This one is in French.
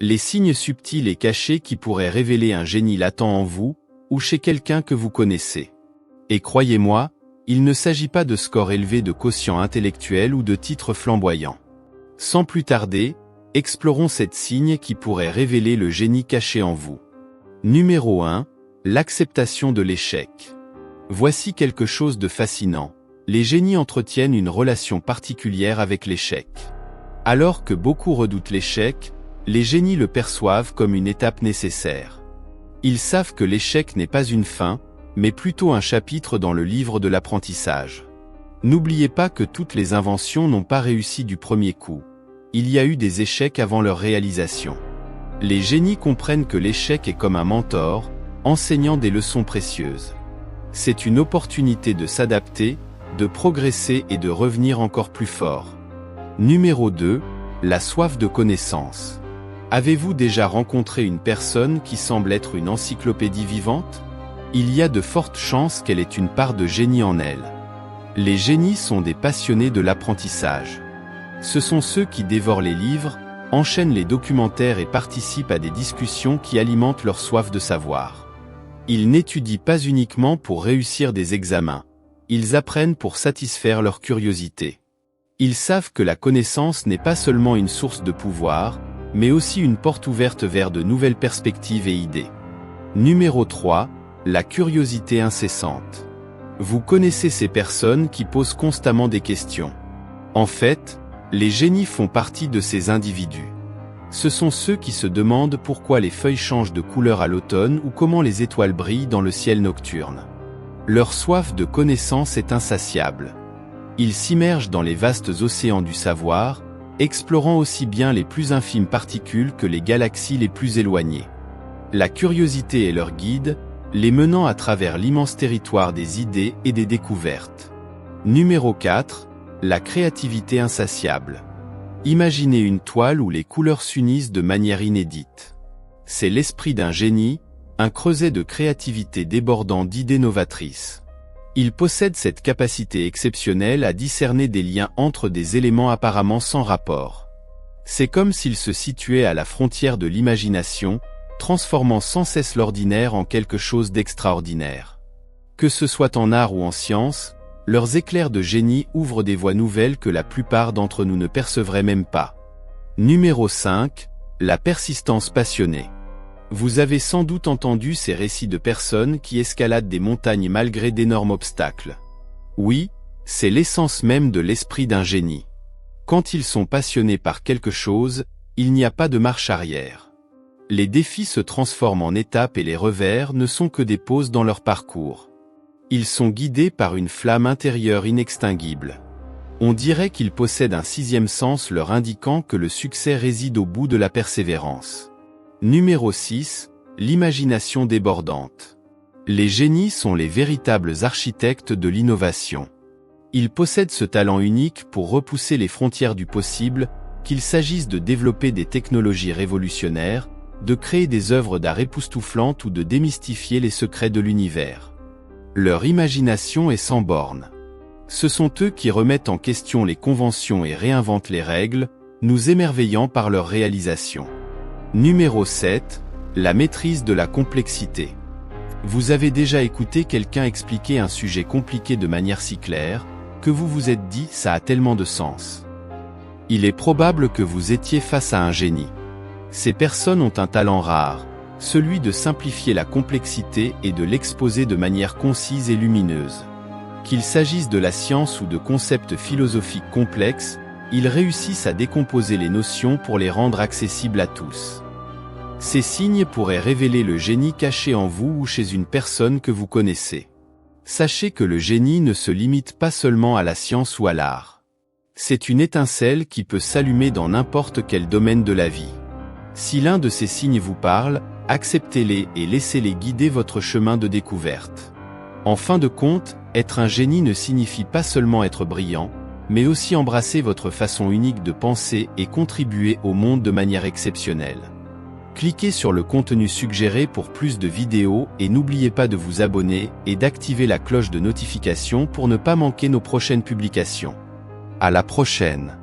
Les signes subtils et cachés qui pourraient révéler un génie latent en vous, ou chez quelqu'un que vous connaissez. Et croyez-moi, il ne s'agit pas de scores élevés de quotient intellectuel ou de titres flamboyants. Sans plus tarder, explorons sept signes qui pourraient révéler le génie caché en vous. Numéro 1. L'acceptation de l'échec. Voici quelque chose de fascinant. Les génies entretiennent une relation particulière avec l'échec. Alors que beaucoup redoutent l'échec, les génies le perçoivent comme une étape nécessaire. Ils savent que l'échec n'est pas une fin, mais plutôt un chapitre dans le livre de l'apprentissage. N'oubliez pas que toutes les inventions n'ont pas réussi du premier coup. Il y a eu des échecs avant leur réalisation. Les génies comprennent que l'échec est comme un mentor, enseignant des leçons précieuses. C'est une opportunité de s'adapter, de progresser et de revenir encore plus fort. Numéro 2. La soif de connaissance. Avez-vous déjà rencontré une personne qui semble être une encyclopédie vivante? Il y a de fortes chances qu'elle ait une part de génie en elle. Les génies sont des passionnés de l'apprentissage. Ce sont ceux qui dévorent les livres, enchaînent les documentaires et participent à des discussions qui alimentent leur soif de savoir. Ils n'étudient pas uniquement pour réussir des examens. Ils apprennent pour satisfaire leur curiosité. Ils savent que la connaissance n'est pas seulement une source de pouvoir, mais aussi une porte ouverte vers de nouvelles perspectives et idées. Numéro 3. La curiosité incessante. Vous connaissez ces personnes qui posent constamment des questions. En fait, les génies font partie de ces individus. Ce sont ceux qui se demandent pourquoi les feuilles changent de couleur à l'automne ou comment les étoiles brillent dans le ciel nocturne. Leur soif de connaissance est insatiable. Ils s'immergent dans les vastes océans du savoir, explorant aussi bien les plus infimes particules que les galaxies les plus éloignées. La curiosité est leur guide, les menant à travers l'immense territoire des idées et des découvertes. Numéro 4. La créativité insatiable. Imaginez une toile où les couleurs s'unissent de manière inédite. C'est l'esprit d'un génie, un creuset de créativité débordant d'idées novatrices. Il possède cette capacité exceptionnelle à discerner des liens entre des éléments apparemment sans rapport. C'est comme s'il se situait à la frontière de l'imagination, transformant sans cesse l'ordinaire en quelque chose d'extraordinaire. Que ce soit en art ou en science, leurs éclairs de génie ouvrent des voies nouvelles que la plupart d'entre nous ne percevraient même pas. Numéro 5. La persistance passionnée. Vous avez sans doute entendu ces récits de personnes qui escaladent des montagnes malgré d'énormes obstacles. Oui, c'est l'essence même de l'esprit d'un génie. Quand ils sont passionnés par quelque chose, il n'y a pas de marche arrière. Les défis se transforment en étapes et les revers ne sont que des pauses dans leur parcours. Ils sont guidés par une flamme intérieure inextinguible. On dirait qu'ils possèdent un sixième sens leur indiquant que le succès réside au bout de la persévérance. Numéro 6. L'imagination débordante. Les génies sont les véritables architectes de l'innovation. Ils possèdent ce talent unique pour repousser les frontières du possible, qu'il s'agisse de développer des technologies révolutionnaires, de créer des œuvres d'art époustouflantes ou de démystifier les secrets de l'univers. Leur imagination est sans bornes. Ce sont eux qui remettent en question les conventions et réinventent les règles, nous émerveillant par leur réalisation. Numéro 7. La maîtrise de la complexité. Vous avez déjà écouté quelqu'un expliquer un sujet compliqué de manière si claire, que vous vous êtes dit « ça a tellement de sens ». Il est probable que vous étiez face à un génie. Ces personnes ont un talent rare, celui de simplifier la complexité et de l'exposer de manière concise et lumineuse. Qu'il s'agisse de la science ou de concepts philosophiques complexes, ils réussissent à décomposer les notions pour les rendre accessibles à tous. Ces signes pourraient révéler le génie caché en vous ou chez une personne que vous connaissez. Sachez que le génie ne se limite pas seulement à la science ou à l'art. C'est une étincelle qui peut s'allumer dans n'importe quel domaine de la vie. Si l'un de ces signes vous parle, acceptez-les et laissez-les guider votre chemin de découverte. En fin de compte, être un génie ne signifie pas seulement être brillant, mais aussi embrasser votre façon unique de penser et contribuer au monde de manière exceptionnelle. Cliquez sur le contenu suggéré pour plus de vidéos et n'oubliez pas de vous abonner et d'activer la cloche de notification pour ne pas manquer nos prochaines publications. À la prochaine!